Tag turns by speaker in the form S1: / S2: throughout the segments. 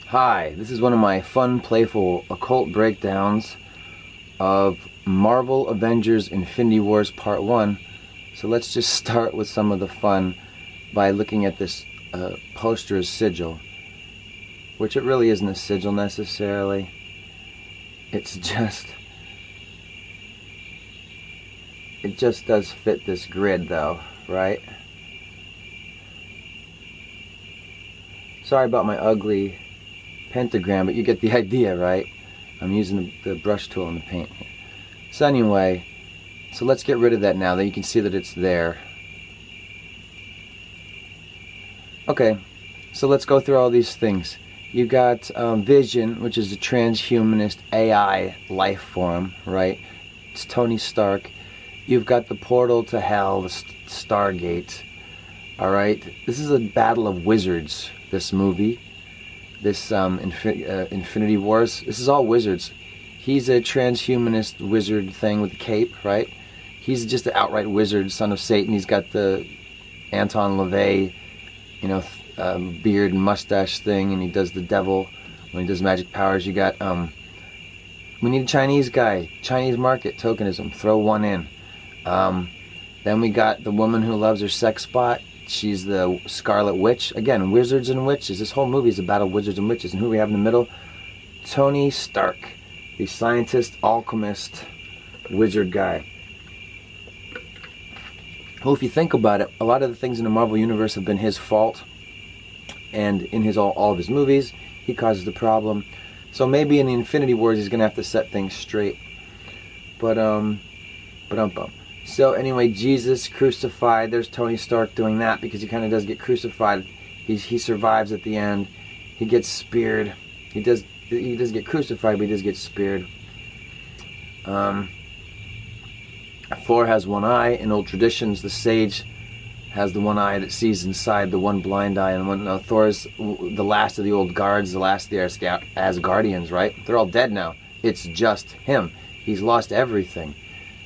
S1: Hi, this is one of my fun, playful occult breakdowns of Marvel Avengers Infinity Wars Part 1. So let's just start with some of the fun by looking at this poster's sigil, which it really isn't a sigil necessarily. It's just, it just does fit this grid though, right? Sorry about my ugly pentagram, but you get the idea, right? I'm using the brush tool in the paint here. So anyway, so let's get rid of that now that you can see that it's there. Okay, so let's go through all these things. You got Vision, which is a transhumanist AI life form, right? It's Tony Stark. You've got the portal to hell, the Stargate. All right, this is a battle of wizards, this movie. This Infinity Wars, this is all wizards. He's a transhumanist wizard thing with a cape, right? He's just an outright wizard, son of Satan. He's got the Anton LaVey, beard and mustache thing, and he does the devil when he does magic powers. You got, we need a Chinese guy, Chinese market, tokenism, throw one in. Then we got the woman who loves her sex bot. She's the Scarlet Witch. Again, wizards and witches. This whole movie is a battle of wizards and witches. And who we have in the middle? Tony Stark, the scientist, alchemist, wizard guy. Well, if you think about it, a lot of the things in the Marvel Universe have been his fault. And in his all of his movies, he causes the problem. So maybe in the Infinity Wars, he's going to have to set things straight. But So anyway, Jesus crucified. There's Tony Stark doing that because he kind of does get crucified. He survives at the end. He gets speared. He does get crucified, but he does get speared. Thor has one eye. In old traditions, the sage has the one eye that sees inside, the one blind eye. And when Thor's the last of the old guards, the last of the Asgardians, right? They're all dead now. It's just him. He's lost everything.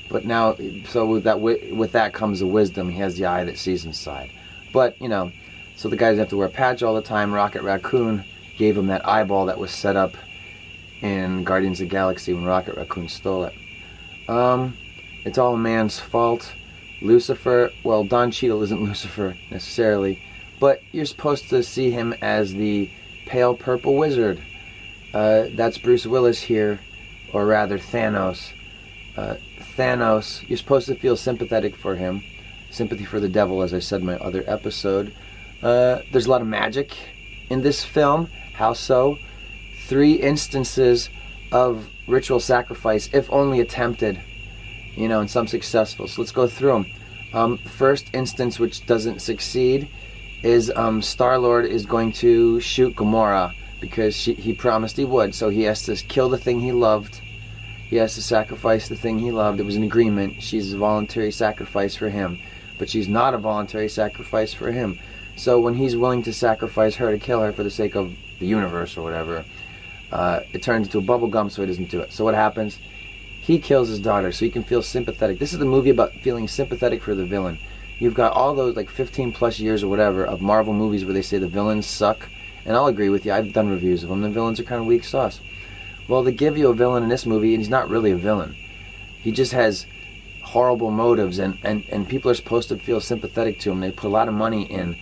S1: But now, so with that comes the wisdom. He has the eye that sees inside. But, so the guy doesn't have to wear a patch all the time. Rocket Raccoon gave him that eyeball that was set up in Guardians of the Galaxy when Rocket Raccoon stole it. It's all a man's fault. Lucifer, well, Don Cheadle isn't Lucifer necessarily, but you're supposed to see him as the pale purple wizard. That's Bruce Willis here, or rather Thanos. Thanos, you're supposed to feel sympathetic for him. Sympathy for the devil, as I said in my other episode. There's a lot of magic in this film. How so? 3 instances of ritual sacrifice, if only attempted, and some successful. So let's go through them. First instance, which doesn't succeed, is Star-Lord is going to shoot Gamora because he promised he would. So he has to kill the thing he loved. He has to sacrifice the thing he loved. It was an agreement. She's a voluntary sacrifice for him. But she's not a voluntary sacrifice for him. So when he's willing to sacrifice her to kill her for the sake of the universe or whatever, it turns into a bubblegum, so he doesn't do it. So what happens? He kills his daughter so you can feel sympathetic. This is the movie about feeling sympathetic for the villain. You've got all those 15 plus years or whatever of Marvel movies where they say the villains suck. And I'll agree with you. I've done reviews of them. The villains are kind of weak sauce. Well, they give you a villain in this movie, and he's not really a villain. He just has horrible motives, and people are supposed to feel sympathetic to him. They put a lot of money in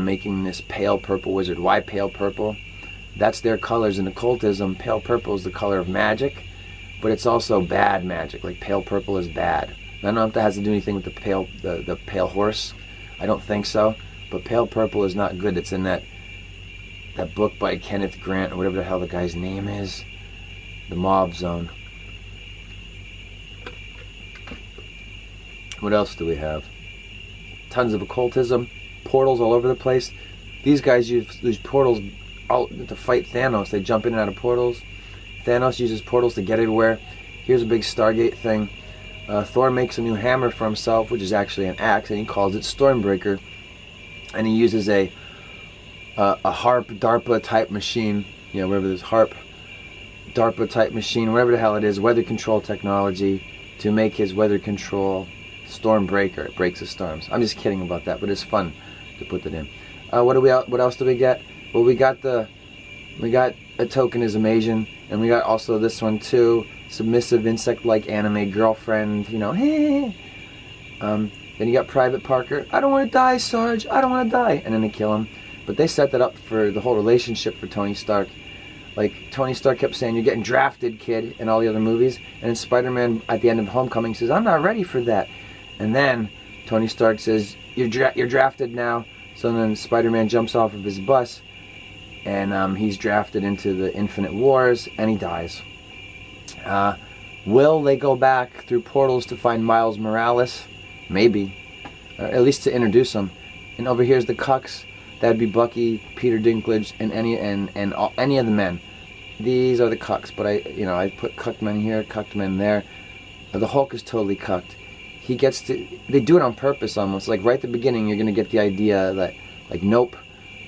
S1: making this pale purple wizard. Why pale purple? That's their colors in occultism. Pale purple is the color of magic, but it's also bad magic. Like pale purple is bad. I don't know if that has to do anything with the pale horse. I don't think so. But pale purple is not good. It's in that book by Kenneth Grant, or whatever the hell the guy's name is. The Mob Zone. What else do we have? Tons of occultism. Portals all over the place. These guys use these portals to fight Thanos. They jump in and out of portals. Thanos uses portals to get everywhere. Here's a big Stargate thing. Thor makes a new hammer for himself, which is actually an axe, and he calls it Stormbreaker. And he uses a HARP DARPA type machine, wherever there's HARP DARPA type machine, whatever the hell it is, weather control technology, to make his weather control Stormbreaker. It breaks the storms. I'm just kidding about that, but it's fun to put that in. What else do we get? Well, we got the We got a tokenism Asian, and we got also this one too, submissive insect-like anime girlfriend, you know, hey. Then you got Private Parker, I don't want to die, Sarge, I don't want to die, and then they kill him. But they set that up for the whole relationship for Tony Stark. Like, Tony Stark kept saying, you're getting drafted, kid, in all the other movies. And then Spider-Man, at the end of Homecoming, says, I'm not ready for that. And then Tony Stark says, you're drafted now. So then Spider-Man jumps off of his bus, and he's drafted into the Infinite Wars, and he dies. Will they go back through portals to find Miles Morales? Maybe. Or at least to introduce him. And over here's the Cucks. That'd be Bucky, Peter Dinklage, and any of the men. These are the cucks, but I put cucked men here, cucked men there. The Hulk is totally cucked. He gets to, they do it on purpose almost. Like right at the beginning, you're gonna get the idea that, like, nope,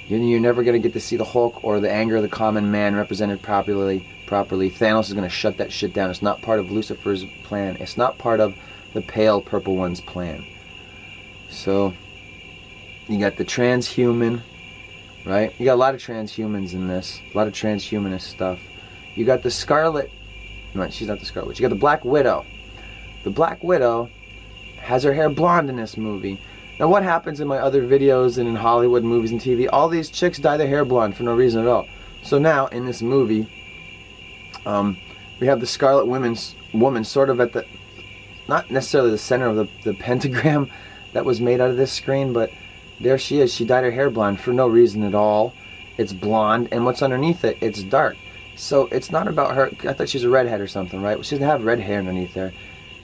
S1: you're never gonna get to see the Hulk or the anger of the common man represented properly. Thanos is gonna shut that shit down. It's not part of Lucifer's plan. It's not part of the Pale Purple One's plan. So you got the transhuman, right? You got a lot of transhumans in this. A lot of transhumanist stuff. You got the Scarlet... No, she's not the Scarlet Witch. You got the Black Widow. The Black Widow has her hair blonde in this movie. Now what happens in my other videos and in Hollywood movies and TV? All these chicks dye their hair blonde for no reason at all. So now, in this movie, we have the Scarlet Woman sort of at the... Not necessarily the center of the pentagram that was made out of this screen, but... There she is. She dyed her hair blonde for no reason at all. It's blonde, and what's underneath it, it's dark. So it's not about her. I thought she was a redhead or something, right? Well, she doesn't have red hair underneath there.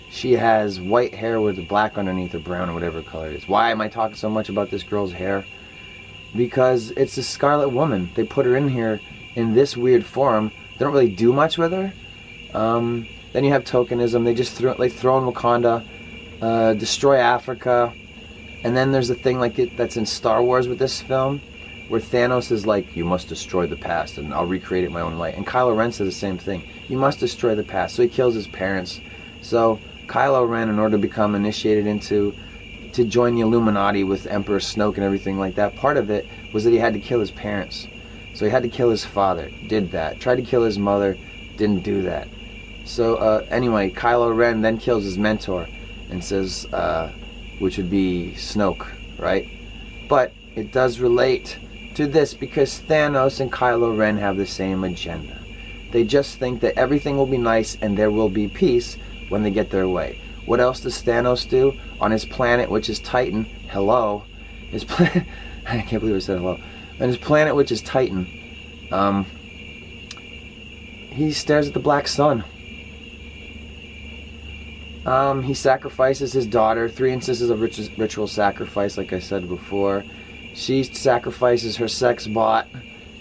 S1: She has white hair with black underneath, or brown, or whatever color it is. Why am I talking so much about this girl's hair? Because it's a Scarlet Woman. They put her in here in this weird form. They don't really do much with her. Then you have tokenism. They just throw in Wakanda, destroy Africa. And then there's a thing like that's in Star Wars with this film, where Thanos is like, you must destroy the past, and I'll recreate it in my own way. And Kylo Ren says the same thing. You must destroy the past. So he kills his parents. So Kylo Ren, in order to become initiated to join the Illuminati with Emperor Snoke and everything like that, part of it was that he had to kill his parents. So he had to kill his father. Did that. Tried to kill his mother. Didn't do that. So anyway, Kylo Ren then kills his mentor and says... which would be Snoke, right? But it does relate to this because Thanos and Kylo Ren have the same agenda. They just think that everything will be nice and there will be peace when they get their way. What else does Thanos do on his planet, which is Titan? Hello. His planet... I can't believe I said hello. On his planet, which is Titan, he stares at the black sun. He sacrifices his daughter. 3 instances of ritual sacrifice, like I said before. She sacrifices her sex bot.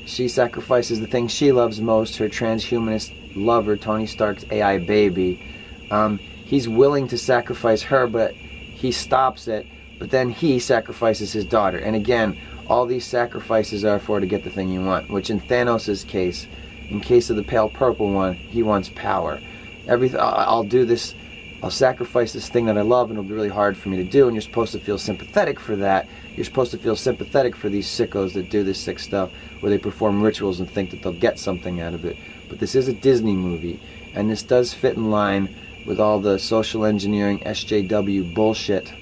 S1: She sacrifices the thing she loves most, her transhumanist lover, Tony Stark's AI baby. He's willing to sacrifice her, but he stops it. But then he sacrifices his daughter. And again, all these sacrifices are to get the thing you want, which in Thanos' case, in case of the Pale Purple One, he wants power. I'll do this... I'll sacrifice this thing that I love, and it'll be really hard for me to do, and you're supposed to feel sympathetic for that. You're supposed to feel sympathetic for these sickos that do this sick stuff, where they perform rituals and think that they'll get something out of it. But this is a Disney movie, and this does fit in line with all the social engineering SJW bullshit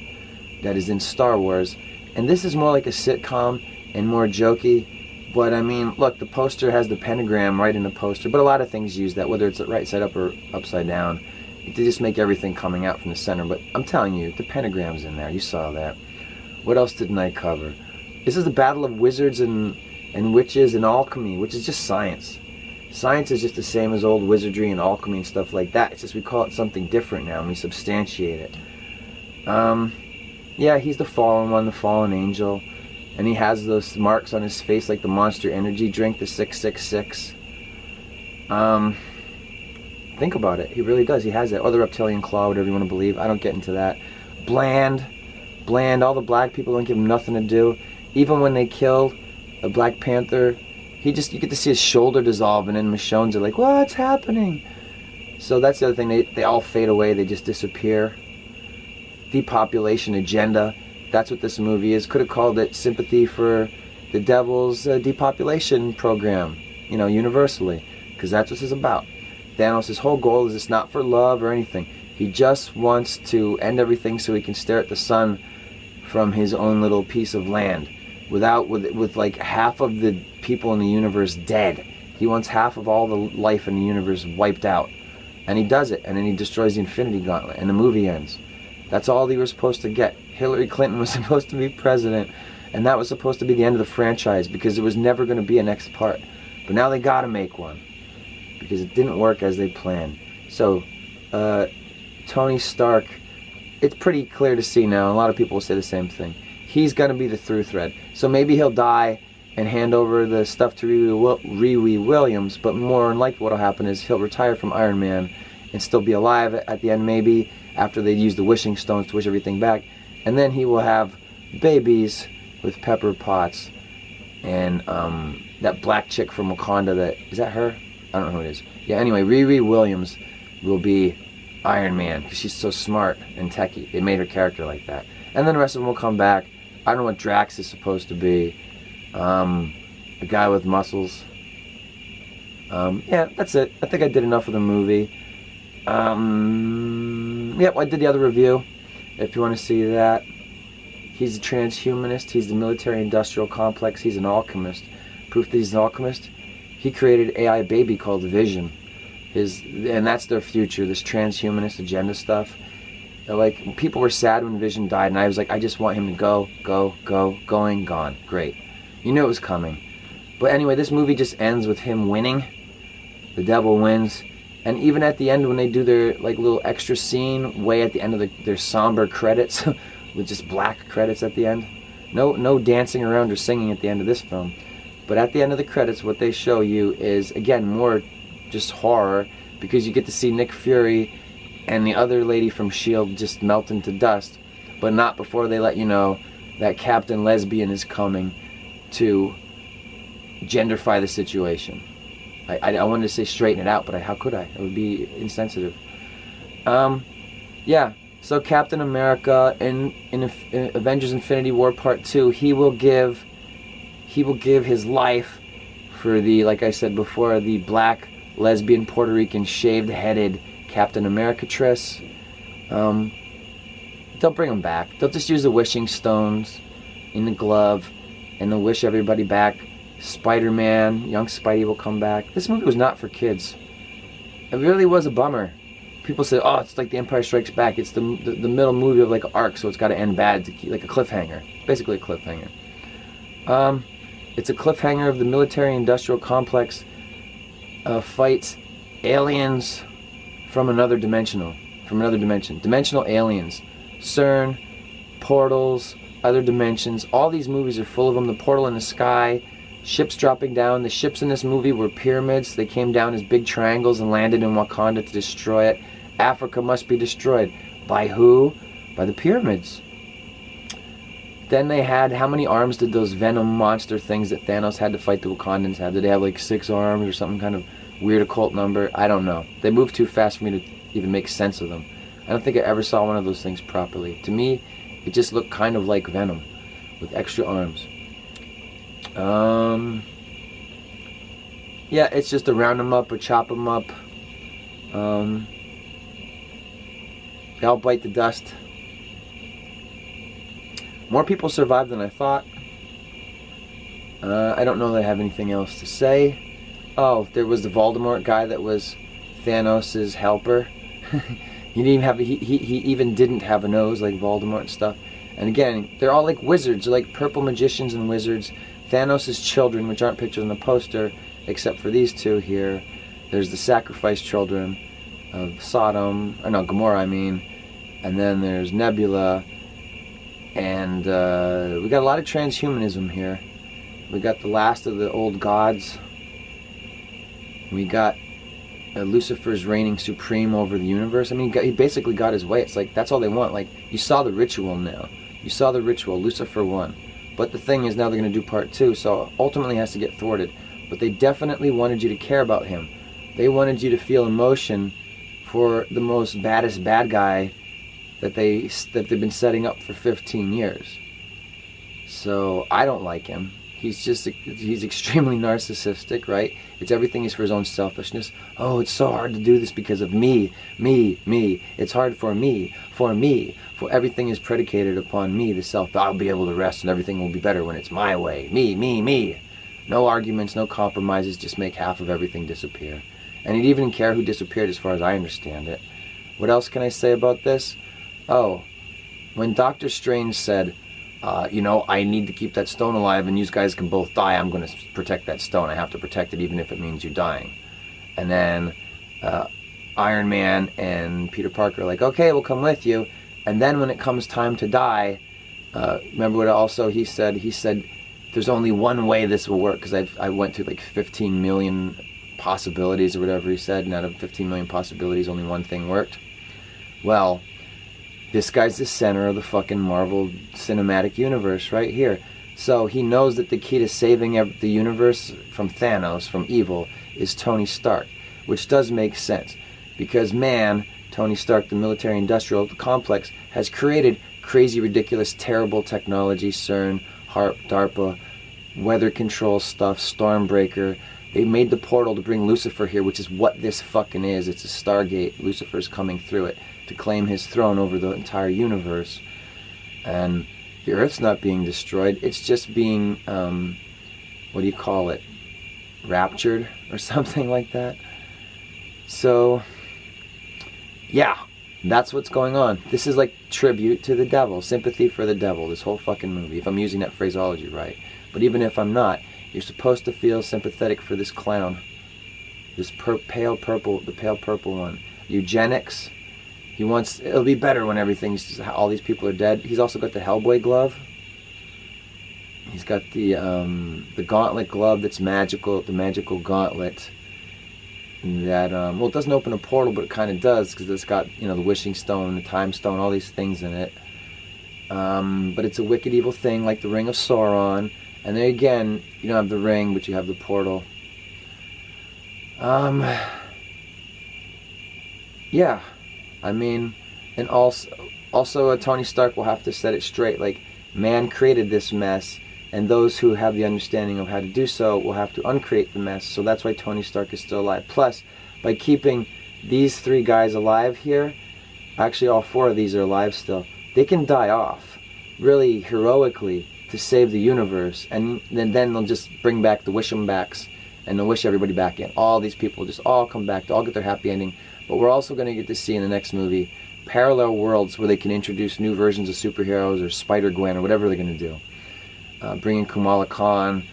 S1: that is in Star Wars. And this is more like a sitcom and more jokey. But I mean, look, the poster has the pentagram right in the poster, but a lot of things use that, whether it's right side up or upside down. They just make everything coming out from the center. But I'm telling you, the pentagram's in there. You saw that. What else didn't I cover? This is the battle of wizards and witches and alchemy, which is just science. Science is just the same as old wizardry and alchemy and stuff like that. It's just we call it something different now and we substantiate it. Yeah, he's the fallen one, the fallen angel. And he has those marks on his face like the Monster Energy drink, the 666. Think about it. He really does. He has that. Or the reptilian claw, whatever you want to believe. I don't get into that. Bland. All the black people don't give him nothing to do. Even when they kill a Black Panther, you get to see his shoulder dissolve, and then Michonne's are like, what's happening? So that's the other thing. They all fade away. They just disappear. Depopulation agenda. That's what this movie is. Could have called it Sympathy for the Devil's Depopulation Program. universally, because that's what this is about. Thanos' whole goal is it's not for love or anything. He just wants to end everything so he can stare at the sun from his own little piece of land, with like half of the people in the universe dead. He wants half of all the life in the universe wiped out, and he does it, and then he destroys the Infinity Gauntlet, and the movie ends. That's all they were supposed to get. Hillary Clinton was supposed to be president, and that was supposed to be the end of the franchise, because there was never going to be a next part. But now they got to make one, because it didn't work as they planned. So, Tony Stark, it's pretty clear to see now, and a lot of people will say the same thing. He's going to be the through thread. So maybe he'll die and hand over the stuff to Riri Williams, but more than likely what will happen is he'll retire from Iron Man and still be alive at the end, maybe, after they use the wishing stones to wish everything back. And then he will have babies with Pepper Potts and that black chick from Wakanda, is that her? I don't know who it is. Yeah, anyway, Riri Williams will be Iron Man, because she's so smart and techie. They made her character like that. And then the rest of them will come back. I don't know what Drax is supposed to be. A guy with muscles. Yeah, that's it. I think I did enough of the movie. Yep, I did the other review, if you want to see that. He's a transhumanist. He's the military-industrial complex. He's an alchemist. Proof that he's an alchemist? He created AI baby called Vision. And that's their future, this transhumanist agenda stuff. Like, people were sad when Vision died, and I was like, I just want him to going, gone. Great. You knew it was coming. But anyway, this movie just ends with him winning. The devil wins. And even at the end, when they do their like little extra scene, way at the end of their somber credits, with just black credits at the end. No dancing around or singing at the end of this film. But at the end of the credits, what they show you is, again, more just horror, because you get to see Nick Fury and the other lady from S.H.I.E.L.D. just melt into dust, but not before they let you know that Captain Lesbian is coming to genderfy the situation. I wanted to say straighten it out, but how could I? It would be insensitive. Yeah, so Captain America in Avengers Infinity War Part 2, he will give his life for the, like I said before, the black, lesbian, Puerto Rican, shaved-headed Captain Americatress. They'll bring him back. They'll just use the wishing stones in the glove, and they'll wish everybody back. Spider-Man, young Spidey will come back. This movie was not for kids. It really was a bummer. People say, oh, it's like The Empire Strikes Back. It's the middle movie of like an arc, so it's got to end bad, to keep, like a cliffhanger. Basically a cliffhanger. It's a cliffhanger of the military-industrial complex fights aliens from another dimension. Dimensional aliens. CERN, portals, other dimensions. All these movies are full of them. The Portal in the Sky, ships dropping down. The ships in this movie were pyramids. They came down as big triangles and landed in Wakanda to destroy it. Africa must be destroyed. By who? By the pyramids. Then they had, how many arms did those Venom monster things that Thanos had to fight the Wakandans have? Did they have like 6 arms or something kind of weird occult number? I don't know. They moved too fast for me to even make sense of them. I don't think I ever saw one of those things properly. To me, it just looked kind of like Venom with extra arms. Yeah, it's just a round them up, a chop them up. They all bite the dust. More people survived than I thought. I don't know that I have anything else to say. Oh, there was the Voldemort guy that was Thanos' helper. He even didn't have a nose like Voldemort and stuff. And again, they're all like wizards. They're like purple magicians and wizards. Thanos' children, which aren't pictured in the poster, except for these two here. There's the sacrifice children of Gamora, I mean. And then there's Nebula. And we got a lot of transhumanism here. We got the last of the old gods. We got Lucifer's reigning supreme over the universe. I mean, he basically got his way. It's like, that's all they want. Like, you saw the ritual now. You saw the ritual. Lucifer won. But the thing is, now they're going to do part 2, so ultimately it has to get thwarted. But they definitely wanted you to care about him. They wanted you to feel emotion for the most baddest bad guy that they've been setting up for 15 years. So I don't like him. he's extremely narcissistic, right? It's everything is for his own selfishness. Oh, it's so hard to do this because of me. It's hard for me. For everything is predicated upon me, the self. I'll be able to rest and everything will be better when it's my way. Me. No arguments, no compromises, just make half of everything disappear. And he didn't even care who disappeared as far as I understand it. What else can I say about this? Oh, when Doctor Strange said, I need to keep that stone alive and you guys can both die, I'm going to protect that stone. I have to protect it even if it means you dying. And then Iron Man and Peter Parker are like, okay, we'll come with you. And then when it comes time to die, remember what also he said? He said, there's only one way this will work, because I went through like 15 million possibilities or whatever he said, and out of 15 million possibilities, only one thing worked. Well, this guy's the center of the fucking Marvel Cinematic Universe right here. So he knows that the key to saving the universe from Thanos, from evil, is Tony Stark, which does make sense. Because Tony Stark, the military-industrial complex, has created crazy, ridiculous, terrible technology, CERN, HARP, DARPA, weather control stuff, Stormbreaker. They made the portal to bring Lucifer here, which is what this fucking is. It's a Stargate. Lucifer's coming through it to claim his throne over the entire universe. And the Earth's not being destroyed. It's just being, what do you call it? Raptured or something like that. So, yeah, that's what's going on. This is like tribute to the devil, sympathy for the devil, this whole fucking movie, if I'm using that phraseology right. But even if I'm not, you're supposed to feel sympathetic for this clown. This pale purple one. Eugenics. He wants, it'll be better when all these people are dead. He's also got the Hellboy glove. He's got the gauntlet glove that's magical, the magical gauntlet. That, well, it doesn't open a portal, but it kind of does, because it's got, the wishing stone, the time stone, all these things in it. But it's a wicked evil thing, like the Ring of Sauron. And there again, you don't have the ring, but you have the portal. Yeah. I mean, and also Tony Stark will have to set it straight. Like, man created this mess, and those who have the understanding of how to do so will have to uncreate the mess. So that's why Tony Stark is still alive. Plus, by keeping these 3 guys alive here, actually all 4 of these are alive still, they can die off really heroically to save the universe, and then they'll just bring back the wish-em-backs, and they'll wish everybody back in. All these people just all come back, to all get their happy ending. But we're also going to get to see in the next movie parallel worlds where they can introduce new versions of superheroes, or Spider-Gwen, or whatever they're going to do. Bring in Kamala Khan,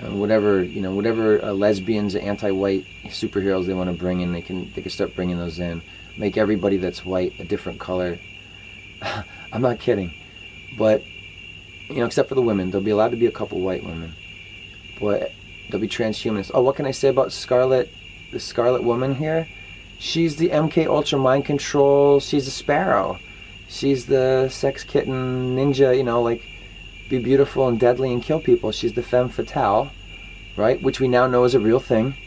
S1: whatever lesbians, anti-white superheroes they want to bring in, they can start bringing those in. Make everybody that's white a different color. I'm not kidding, but except for the women, there'll be allowed to be a couple white women, but there'll be transhumanists. Oh, what can I say about the Scarlet Woman here? She's the MK Ultra mind control. She's a Sparrow. She's the sex kitten ninja. Like, be beautiful and deadly and kill people. She's the femme fatale, right? Which we now know is a real thing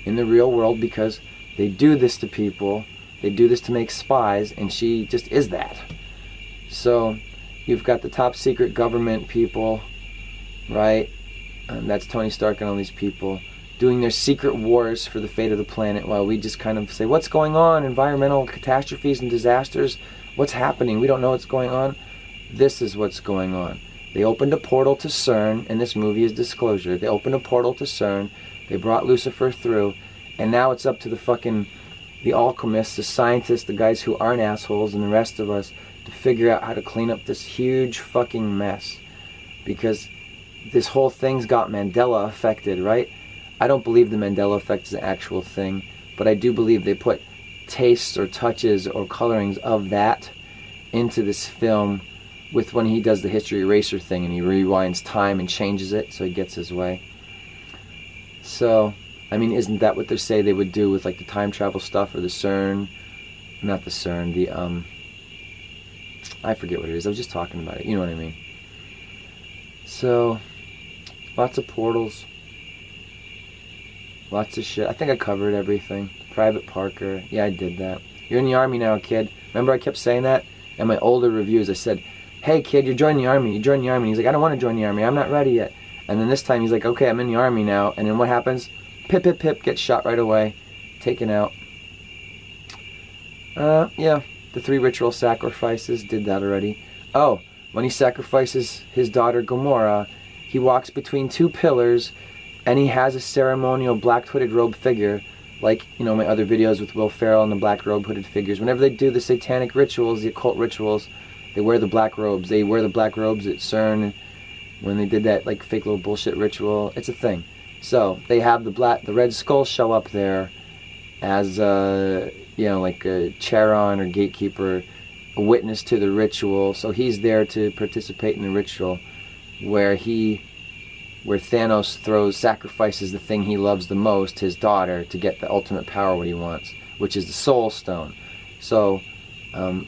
S1: in the real world, because they do this to people. They do this to make spies, and she just is that. So you've got the top secret government people, right? And that's Tony Stark and all these people doing their secret wars for the fate of the planet, while we just kind of say, what's going on? Environmental catastrophes and disasters. What's happening? We don't know what's going on. This is what's going on. They opened a portal to CERN, and this movie is disclosure. They opened a portal to CERN. They brought Lucifer through, and now it's up to the alchemists, the scientists, the guys who aren't assholes, and the rest of us to figure out how to clean up this huge fucking mess. Because this whole thing's got Mandela affected, right? I don't believe the Mandela effect is an actual thing, but I do believe they put tastes or touches or colorings of that into this film, with when he does the history eraser thing and he rewinds time and changes it so he gets his way. So, I mean, isn't that what they say they would do with like the time travel stuff, or the CERN? Not the CERN, I forget what it is. I was just talking about it. You know what I mean? So, lots of portals. Lots of shit. I think I covered everything. Private Parker. Yeah, I did that. You're in the Army now, kid. Remember I kept saying that? In my older reviews, I said, hey, kid, you're joining the Army. You join the Army. He's like, I don't want to join the Army. I'm not ready yet. And then this time he's like, okay, I'm in the army now. And then what happens? Pip, pip, pip, gets shot right away. Taken out. Yeah, the 3 ritual sacrifices, did that already. Oh, when he sacrifices his daughter Gomorrah, he walks between 2 pillars, and he has a ceremonial black hooded robe figure, like, you know, my other videos with Will Ferrell and the black robe hooded figures. Whenever they do the satanic rituals, the occult rituals, they wear the black robes. They wear the black robes at CERN when they did that, like, fake little bullshit ritual. It's a thing. So they have the red skull show up there as you know, like a Charon or gatekeeper, a witness to the ritual. So he's there to participate in the ritual where Thanos sacrifices the thing he loves the most, his daughter, to get the ultimate power, what he wants, which is the Soul Stone. So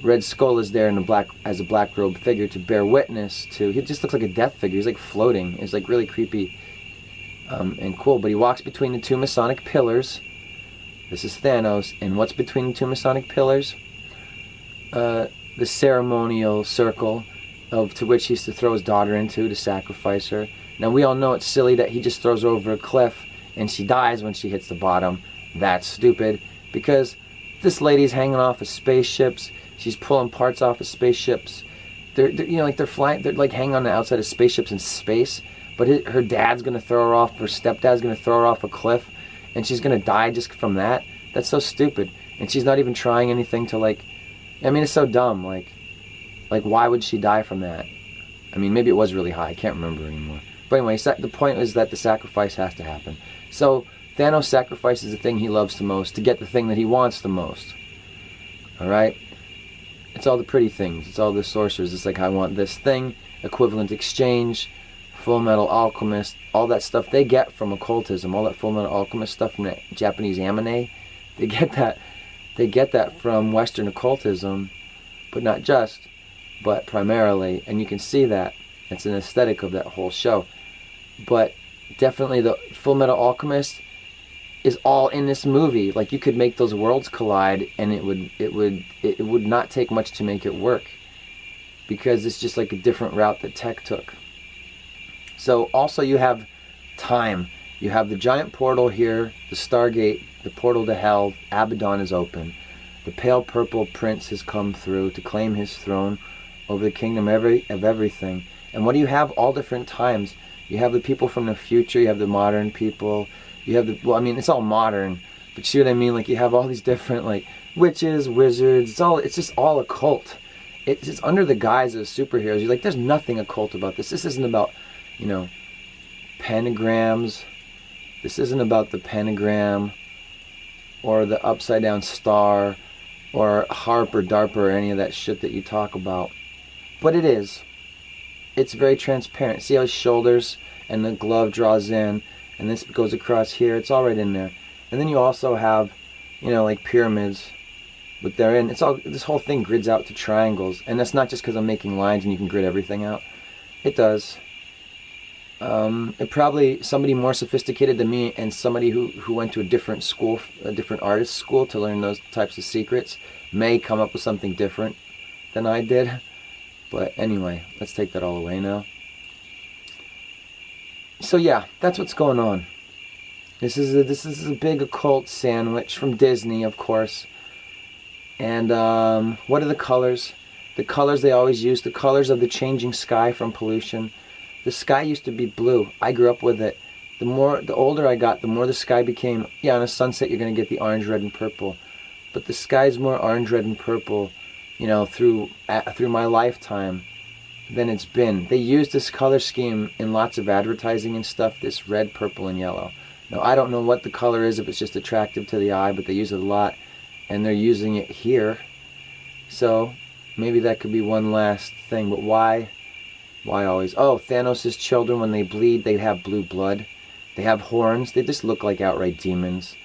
S1: Red Skull is there as a black robe figure to bear witness to. He just looks like a death figure. He's like floating. It's like really creepy and cool. But he walks between the 2 Masonic pillars. This is Thanos, and what's between the 2 Masonic pillars? The ceremonial circle to which he used to throw his daughter into to sacrifice her. Now we all know it's silly that he just throws her over a cliff and she dies when she hits the bottom. That's stupid, because this lady's hanging off of spaceships. She's pulling parts off of spaceships. They're you know, like they're flying. They're like hanging on the outside of spaceships in space. But her dad's gonna throw her off. Her stepdad's gonna throw her off a cliff. And she's gonna die just from that? That's so stupid. And she's not even trying anything to, like, I mean, it's so dumb. Like why would she die from that? I mean, maybe it was really high. I can't remember anymore. But anyway, the point is that the sacrifice has to happen. So Thanos sacrifices the thing he loves the most to get the thing that he wants the most. Alright? It's all the pretty things. It's all the sorcerers. It's like, I want this thing, equivalent exchange, Full Metal Alchemist, all that stuff they get from occultism, all that Full Metal Alchemist stuff from that Japanese anime, they get that from Western occultism, but not just, but primarily, and you can see that. It's an aesthetic of that whole show. But definitely the Full Metal Alchemist is all in this movie. Like, you could make those worlds collide and it would not take much to make it work, because it's just like a different route that tech took. So also you have time. You have the giant portal here, the Stargate, the portal to hell. Abaddon is open. The pale purple prince has come through to claim his throne over the kingdom of everything. And what do you have? All different times. You have the people from the future, you have the modern people, you have the, well, I mean, it's all modern, but you see what I mean? Like, you have all these different, like, witches, wizards, it's just all occult. It's under the guise of superheroes. You're like, there's nothing occult about this. This isn't about, you know, pentagrams. This isn't about the pentagram or the upside down star or harp or DARPA or any of that shit that you talk about. But it is. It's very transparent. See how his shoulders and the glove draws in, and this goes across here. It's all right in there. And then you also have, you know, like pyramids, but they're in. It's all, this whole thing grids out to triangles, and that's not just because I'm making lines and you can grid everything out. It does. It probably, somebody more sophisticated than me and somebody who went to a different school, a different artist school to learn those types of secrets, may come up with something different than I did. But anyway, let's take that all away now. So yeah, that's what's going on. This is a big occult sandwich from Disney, of course. And what are the colors? The colors they always use, the colors of the changing sky from pollution. The sky used to be blue. I grew up with it. The older I got, the more the sky became, yeah, on a sunset you're going to get the orange, red, and purple. But the sky's more orange, red, and purple, you know, through my lifetime than it's been. They use this color scheme in lots of advertising and stuff, this red, purple, and yellow. Now, I don't know what the color is, if it's just attractive to the eye, but they use it a lot, and they're using it here. So maybe that could be one last thing, but why? Why always? Oh, Thanos' children, when they bleed, they have blue blood. They have horns. They just look like outright demons.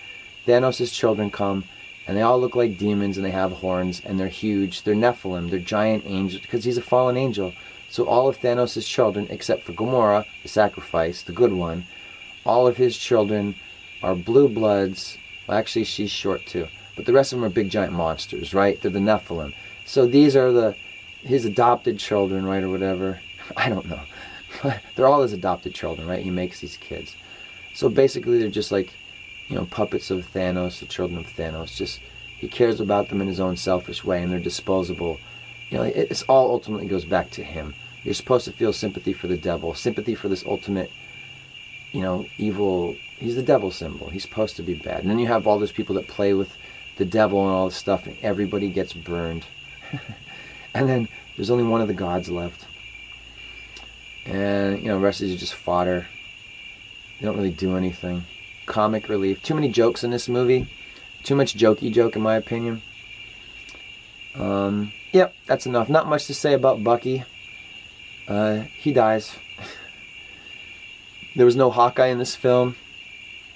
S1: Thanos' children come, and they all look like demons, and they have horns, and they're huge. They're Nephilim. They're giant angels, because he's a fallen angel. So all of Thanos' children, except for Gamora, the sacrifice, the good one, all of his children are blue bloods. Well, actually, she's short too. But the rest of them are big giant monsters, right? They're the Nephilim. So these are his adopted children, right, or whatever. I don't know. they're all his adopted children, right? He makes these kids. So basically they're just like, you know, puppets of Thanos, the children of Thanos. Just, he cares about them in his own selfish way, and they're disposable. You know, it's all ultimately goes back to him. You're supposed to feel sympathy for the devil, sympathy for this ultimate, you know, evil. He's the devil symbol. He's supposed to be bad. And then you have all those people that play with the devil and all this stuff, and everybody gets burned. And then there's only one of the gods left. And, you know, the rest is just fodder. They don't really do anything. Comic relief. Too many jokes in this movie. Too much jokey joke, in my opinion. Yep, that's enough. Not much to say about Bucky. He dies. There was no Hawkeye in this film.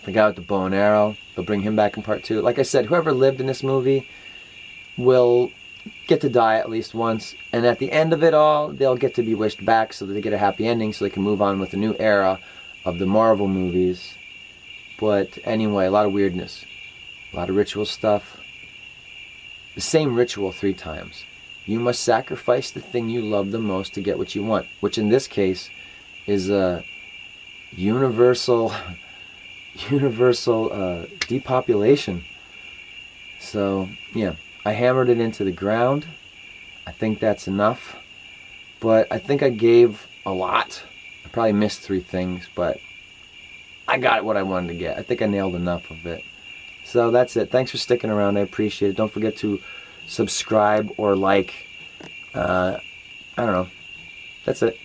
S1: The guy with the bow and arrow. They'll bring him back in part 2. Like I said, whoever lived in this movie will get to die at least once. And at the end of it all, they'll get to be wished back so that they get a happy ending so they can move on with a new era of the Marvel movies. But anyway, a lot of weirdness. A lot of ritual stuff. The same ritual 3 times. You must sacrifice the thing you love the most to get what you want. Which in this case is a universal depopulation. So, yeah. I hammered it into the ground. I think that's enough. But I think I gave a lot. I probably missed 3 things, but I got what I wanted to get. I think I nailed enough of it. So that's it. Thanks for sticking around. I appreciate it. Don't forget to subscribe or like. I don't know. That's it.